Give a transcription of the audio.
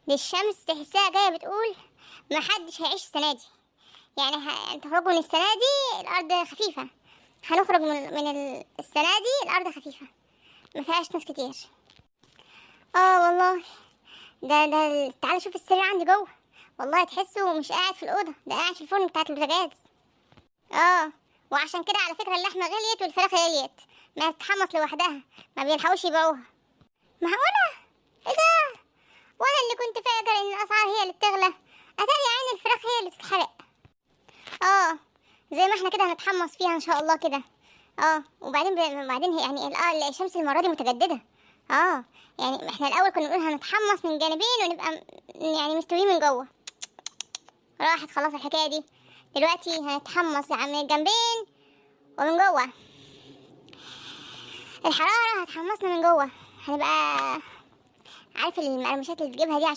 دي الشمس تحسها جاية بتقول محدش هيعيش السنة دي. يعني تخرجوا من السنة دي الأرض خفيفة، هنخرج من السنة دي الأرض خفيفة مفيهاش ناس كتير. اه والله، ده تعالى شوف السرير عندي جوه، والله تحسه مش قاعد في الأوضة، ده قاعد في الفرن بتاعت البوتاجاز. اه، وعشان كده على فكرة اللحمة غليت والفراخ غليت، ما تتحمص لوحدها، ما بيلحقوش يبيعوها. معقولة؟ ايه ده؟ وانا اللي كنت فاكر ان الاسعار هي اللي بتغلى، اتاري يا عين الفراخ هي اللي تتحرق. اه، زي ما احنا كده هنتحمص فيها ان شاء الله كده. اه، وبعدين هي يعني الشمس المرة دي متجددة. اه، يعني احنا الاول كنا نقول هنتحمص من جانبين ونبقى يعني مستويين من جوه، راحت خلاص الحكاية دي. دلوقتي هنتحمص من الجنبين ومن جوه، الحرارة هتحمصنا من جوه، هنبقى عارف المقرمشات اللي بتجيبها دي عشان